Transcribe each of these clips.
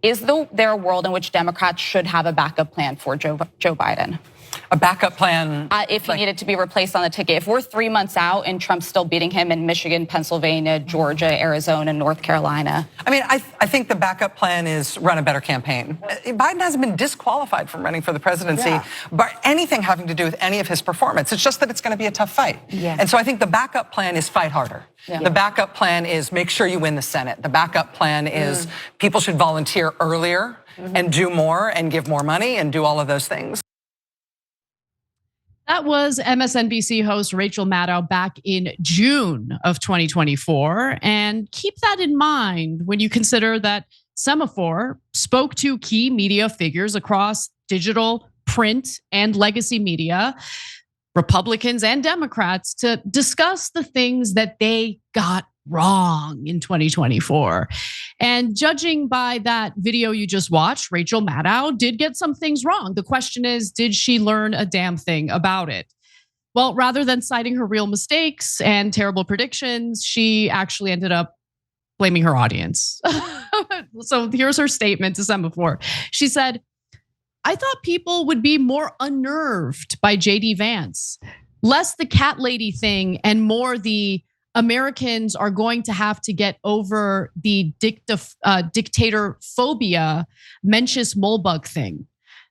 is there a world in which Democrats should have a backup plan for Joe Biden? A backup plan? If he needed to be replaced on the ticket. If we're 3 months out and Trump's still beating him in Michigan, Pennsylvania, Georgia, Arizona, North Carolina. I mean, I think the backup plan is run a better campaign. Biden hasn't been disqualified from running for the presidency by anything having to do with any of his performance. It's just that it's going to be a tough fight. Yeah. And so I think the backup plan is fight harder. Yeah. The backup plan is make sure you win the Senate. The backup plan is people should volunteer earlier and do more and give more money and do all of those things. That was MSNBC host Rachel Maddow back in June of 2024. And keep that in mind when you consider that Semafor spoke to key media figures across digital, print, and legacy media, Republicans and Democrats, to discuss the things that they got wrong in 2024. And judging by that video you just watched, Rachel Maddow did get some things wrong. The question is, did she learn a damn thing about it? Well, rather than citing her real mistakes and terrible predictions, she actually ended up blaming her audience. So here's her statement to Semafor. She said, "I thought people would be more unnerved by JD Vance, less the cat lady thing and more the Americans are going to have to get over the dictatorphobia Mencius Moldbug thing."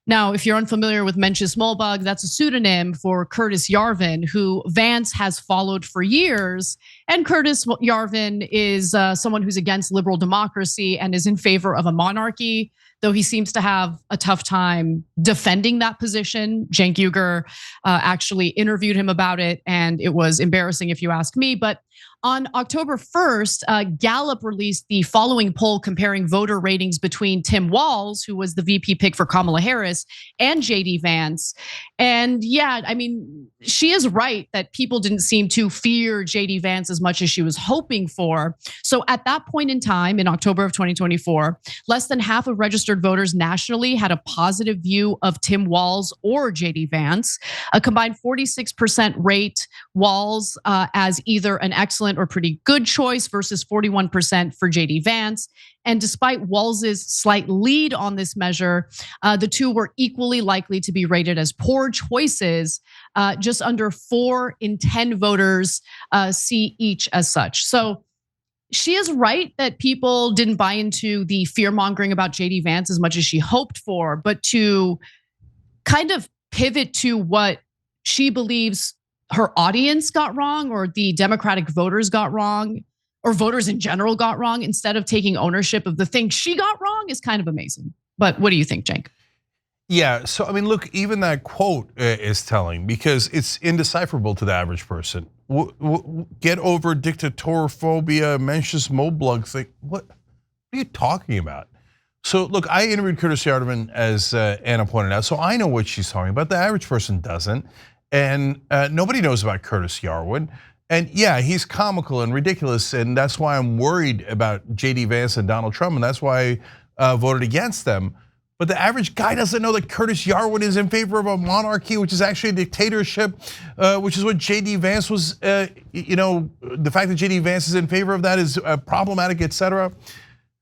Now, if you're unfamiliar with Mencius Moldbug, that's a pseudonym for Curtis Yarvin, who Vance has followed for years. And Curtis Yarvin is someone who's against liberal democracy and is in favor of a monarchy, though he seems to have a tough time defending that position. Cenk Uygur actually interviewed him about it, and it was embarrassing if you ask me. But on October 1st, Gallup released the following poll comparing voter ratings between Tim Walz, who was the VP pick for Kamala Harris, and JD Vance. And yeah, I mean, she is right that people didn't seem to fear JD Vance as much as she was hoping for. So at that point in time, in October of 2024, less than half of registered voters nationally had a positive view of Tim Walz or JD Vance. A combined 46% rate Walz as either an excellent or pretty good choice versus 41% for JD Vance. And despite Walz's slight lead on this measure, the two were equally likely to be rated as poor choices. Just under 4 in 10 voters see each as such. So she is right that people didn't buy into the fear mongering about JD Vance as much as she hoped for, but to kind of pivot to what she believes her audience got wrong, or the Democratic voters got wrong, or voters in general got wrong, instead of taking ownership of the things she got wrong, is kind of amazing. But what do you think, Cenk? Yeah, so I mean, look, even that quote is telling, because it's indecipherable to the average person. Get over dictatorphobia, Mencius Moldbug thing. What are you talking about? So look, I interviewed Curtis Yarvin, as Anna pointed out, so I know what she's talking about. The average person doesn't. And nobody knows about Curtis Yarvin. And yeah, he's comical and ridiculous, and that's why I'm worried about JD Vance and Donald Trump, and that's why I voted against them. But the average guy doesn't know that Curtis Yarvin is in favor of a monarchy, which is actually a dictatorship, which is what JD Vance was, the fact that JD Vance is in favor of that is problematic, etc.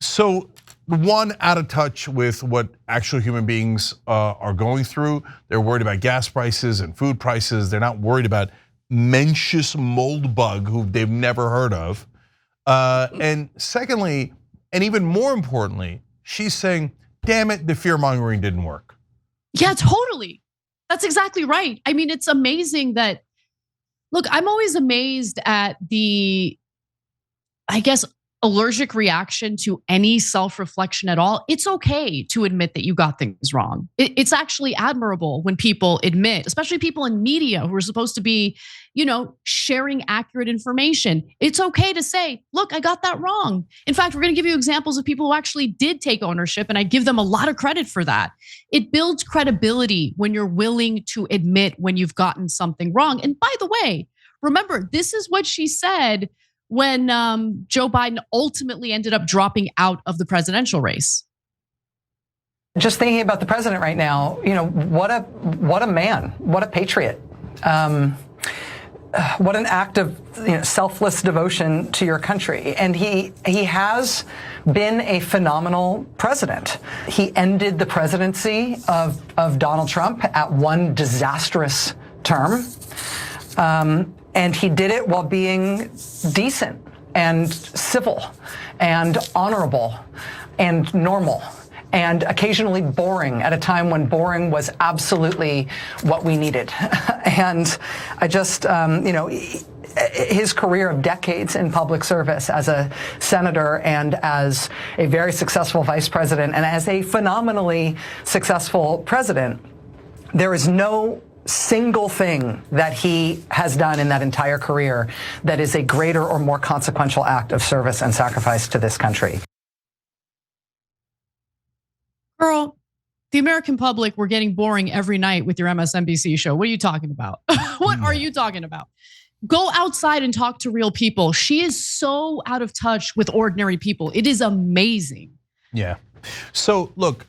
So one, out of touch with what actual human beings are going through. They're worried about gas prices and food prices. They're not worried about Mencius Moldbug, who they've never heard of. And secondly, and even more importantly, she's saying, damn it, the fear mongering didn't work. Yeah, totally. That's exactly right. I mean, it's amazing that, look, I'm always amazed at the, I guess, allergic reaction to any self-reflection at all. It's okay to admit that you got things wrong. It's actually admirable when people admit, especially people in media who are supposed to be, sharing accurate information. It's okay to say, look, I got that wrong. In fact, we're gonna give you examples of people who actually did take ownership, and I give them a lot of credit for that. It builds credibility when you're willing to admit when you've gotten something wrong. And by the way, remember, this is what she said when Joe Biden ultimately ended up dropping out of the presidential race. Just thinking about the president right now, what a man, what a patriot. what an act of selfless devotion to your country. And he has been a phenomenal president. He ended the presidency of Donald Trump at one disastrous term. And he did it while being decent and civil and honorable and normal and occasionally boring at a time when boring was absolutely what we needed. And I just, his career of decades in public service as a senator and as a very successful vice president and as a phenomenally successful president, there is no single thing that he has done in that entire career that is a greater or more consequential act of service and sacrifice to this country. Girl, the American public were getting boring every night with your MSNBC show. What are you talking about? What are you talking about? Go outside and talk to real people. She is so out of touch with ordinary people. It is amazing. Yeah. So look,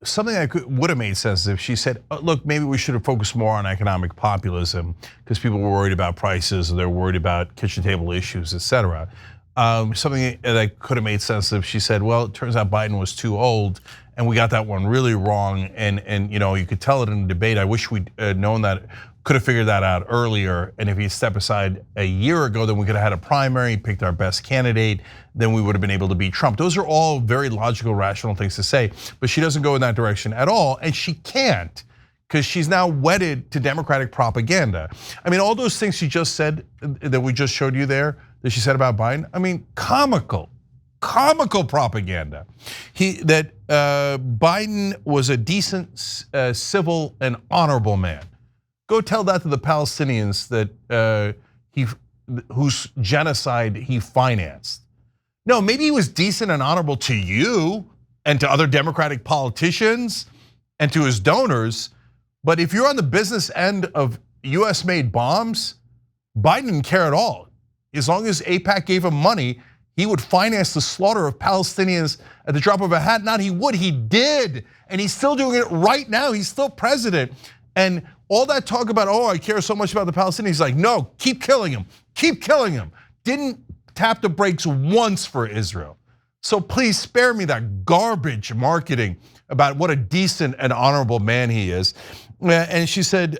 something that would have made sense if she said, look, maybe we should have focused more on economic populism because people were worried about prices and they're worried about kitchen table issues, et cetera. Something that could have made sense if she said, well, it turns out Biden was too old and we got that one really wrong. And you could tell it in the debate. I wish we'd known that, could have figured that out earlier. And if he stepped aside a year ago, then we could have had a primary, picked our best candidate, then we would have been able to beat Trump. Those are all very logical, rational things to say, but she doesn't go in that direction at all. And she can't, because she's now wedded to Democratic propaganda. I mean, all those things she just said that we just showed you there, that she said about Biden, I mean, comical propaganda. That Biden was a decent, civil, and honorable man. Go tell that to the Palestinians that whose genocide he financed. No, maybe he was decent and honorable to you and to other Democratic politicians and to his donors, but if you're on the business end of US-made bombs, Biden didn't care at all. As long as AIPAC gave him money, he would finance the slaughter of Palestinians at the drop of a hat. Not he would, he did. And he's still doing it right now. He's still president. And all that talk about, I care so much about the Palestinians. He's like, no, keep killing him. Keep killing him. Didn't tap the brakes once for Israel. So please spare me that garbage marketing about what a decent and honorable man he is. And she said,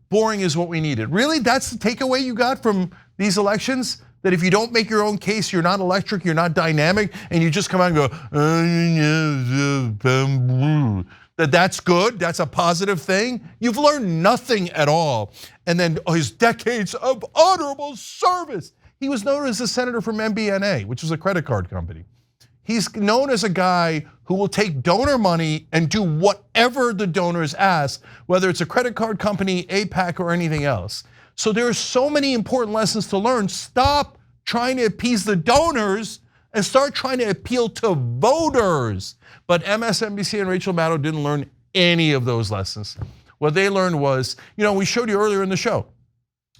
boring is what we needed. Really, that's the takeaway you got from these elections? That if you don't make your own case, you're not electric, you're not dynamic, and you just come out and go, that's good, that's a positive thing? You've learned nothing at all. And then his decades of honorable service. He was known as a senator from MBNA, which was a credit card company. He's known as a guy who will take donor money and do whatever the donors ask, whether it's a credit card company, AIPAC, or anything else. So there are so many important lessons to learn. Stop trying to appease the donors and start trying to appeal to voters. But MSNBC and Rachel Maddow didn't learn any of those lessons. What they learned was, we showed you earlier in the show,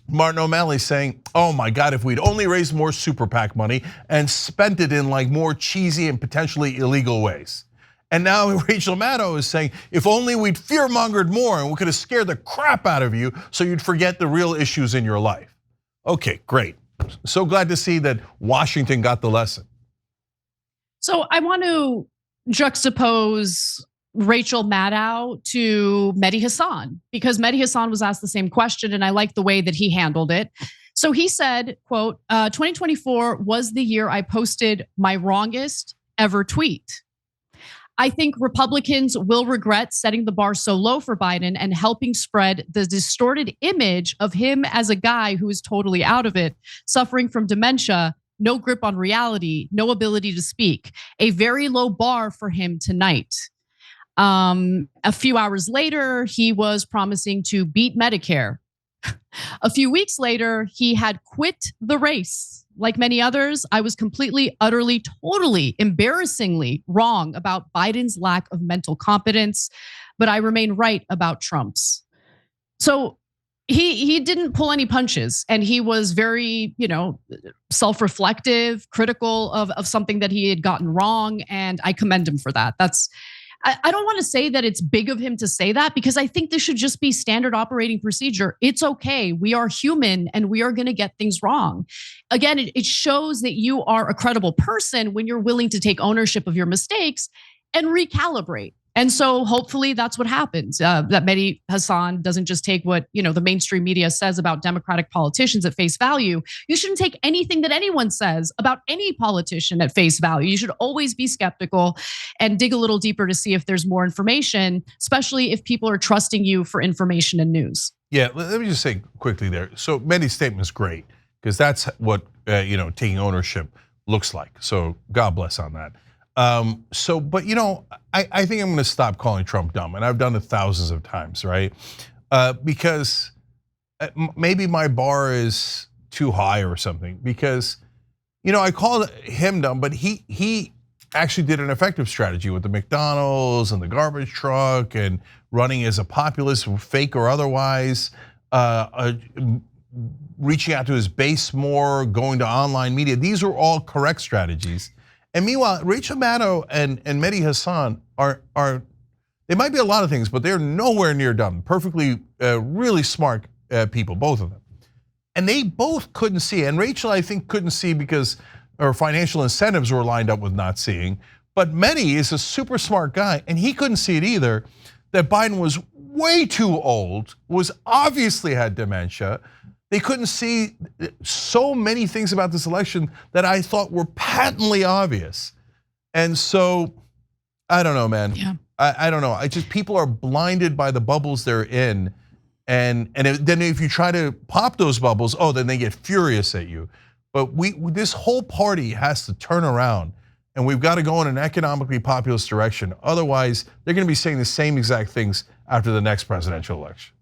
Martin O'Malley saying, oh my God, if we'd only raised more super PAC money and spent it in like more cheesy and potentially illegal ways. And now Rachel Maddow is saying, if only we'd fear-mongered more and we could have scared the crap out of you so you'd forget the real issues in your life. Okay, great. So glad to see that Washington got the lesson. So I want to juxtapose Rachel Maddow to Mehdi Hasan, because Mehdi Hasan was asked the same question and I like the way that he handled it. So he said, quote, 2024 was the year I posted my wrongest ever tweet. I think Republicans will regret setting the bar so low for Biden and helping spread the distorted image of him as a guy who is totally out of it, suffering from dementia, no grip on reality, no ability to speak. A very low bar for him tonight. A few hours later, he was promising to beat Medicare. A few weeks later, he had quit the race. Like many others, I was completely, utterly, totally, embarrassingly wrong about Biden's lack of mental competence, but I remain right about Trump's. So he didn't pull any punches, and he was very, self-reflective, critical of something that he had gotten wrong, and I commend him for that. I don't want to say that it's big of him to say that, because I think this should just be standard operating procedure. It's okay. We are human and we are going to get things wrong. Again, it shows that you are a credible person when you're willing to take ownership of your mistakes and recalibrate. And so hopefully that's what happens, that Mehdi Hasan doesn't just take what the mainstream media says about Democratic politicians at face value. You shouldn't take anything that anyone says about any politician at face value. You should always be skeptical and dig a little deeper to see if there's more information, especially if people are trusting you for information and news. Yeah, let me just say quickly there. So Mehdi's statement is great, because that's what taking ownership looks like. So God bless on that. But I think I'm going to stop calling Trump dumb, and I've done it thousands of times, right? Because maybe my bar is too high or something. Because I called him dumb, but he actually did an effective strategy with the McDonald's and the garbage truck and running as a populist, fake or otherwise, reaching out to his base more, going to online media. These are all correct strategies. And meanwhile, Rachel Maddow and Mehdi Hasan are they might be a lot of things, but they're nowhere near dumb. Perfectly, really smart people, both of them. And they both couldn't see. And Rachel, I think, couldn't see because her financial incentives were lined up with not seeing. But Mehdi is a super smart guy, and he couldn't see it either, that Biden was way too old, was obviously had dementia. They couldn't see so many things about this election that I thought were patently obvious. And so, I don't know, man. Yeah. I don't know. People are blinded by the bubbles they're in. And then if you try to pop those bubbles, then they get furious at you. But this whole party has to turn around, and we've got to go in an economically populist direction. Otherwise, they're going to be saying the same exact things after the next presidential election.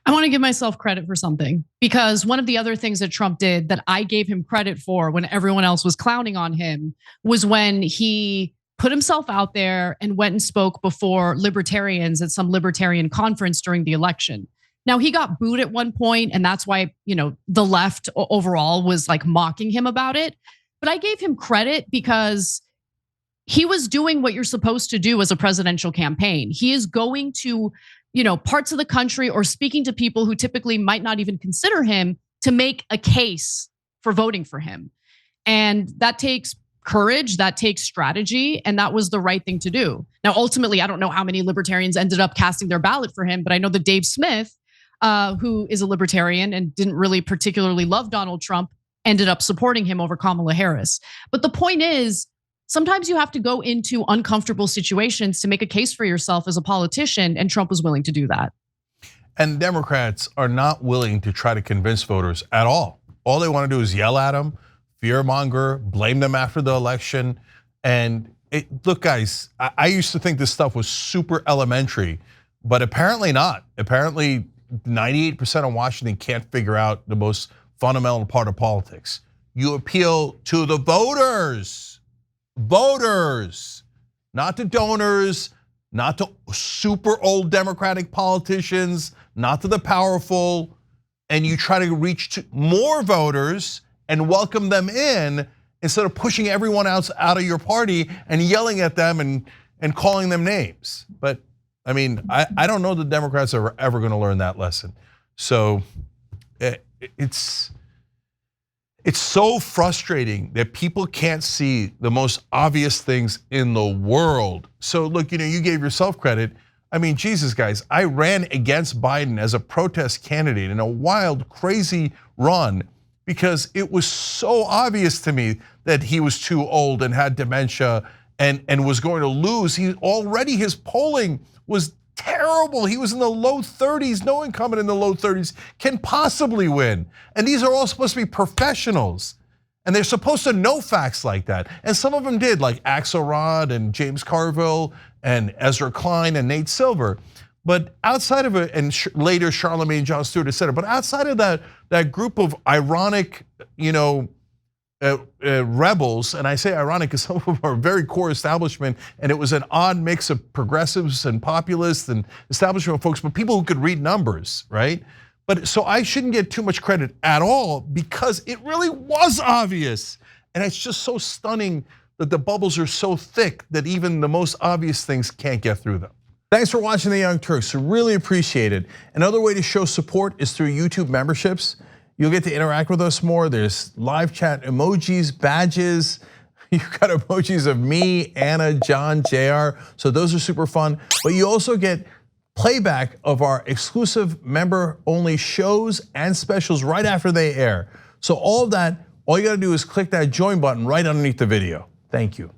I want to give myself credit for something, because one of the other things that Trump did that I gave him credit for when everyone else was clowning on him was when he put himself out there and went and spoke before libertarians at some libertarian conference during the election. Now, he got booed at one point, and that's why, the left overall was like mocking him about it. But I gave him credit because he was doing what you're supposed to do as a presidential campaign. He is going to parts of the country or speaking to people who typically might not even consider him to make a case for voting for him. And that takes courage, that takes strategy, and that was the right thing to do. Now, ultimately, I don't know how many libertarians ended up casting their ballot for him, but I know that Dave Smith, who is a libertarian and didn't really particularly love Donald Trump, ended up supporting him over Kamala Harris. But the point is, sometimes you have to go into uncomfortable situations to make a case for yourself as a politician, and Trump was willing to do that. And Democrats are not willing to try to convince voters at all. All they want to do is yell at them, fearmonger, blame them after the election. And look, guys, I used to think this stuff was super elementary, but apparently not. Apparently 98% of Washington can't figure out the most fundamental part of politics. You appeal to the voters. Voters, not to donors, not to super old Democratic politicians, not to the powerful, and you try to reach to more voters and welcome them in instead of pushing everyone else out of your party and yelling at them and calling them names. But I mean, I don't know the Democrats are ever going to learn that lesson. So it's so frustrating that people can't see the most obvious things in the world. So look, you gave yourself credit. I mean, Jesus, guys, I ran against Biden as a protest candidate in a wild, crazy run because it was so obvious to me that he was too old and had dementia and was going to lose. His polling was terrible. He was in the low 30s. No incumbent in the low 30s can possibly win. And these are all supposed to be professionals. And they're supposed to know facts like that. And some of them did, like Axelrod and James Carville and Ezra Klein and Nate Silver. But outside of it, and later Charlemagne John Stewart, et cetera, but outside of that group of ironic, rebels, and I say ironic because some of them are very core establishment, and it was an odd mix of progressives and populists and establishment folks, but people who could read numbers, right? But so I shouldn't get too much credit at all because it really was obvious. And it's just so stunning that the bubbles are so thick that even the most obvious things can't get through them. Thanks for watching The Young Turks, really appreciate it. Another way to show support is through YouTube memberships. You'll get to interact with us more. There's live chat emojis, badges. You've got emojis of me, Anna, John, JR, so those are super fun. But you also get playback of our exclusive member-only shows and specials right after they air. So all of that, all you gotta do is click that join button right underneath the video. Thank you.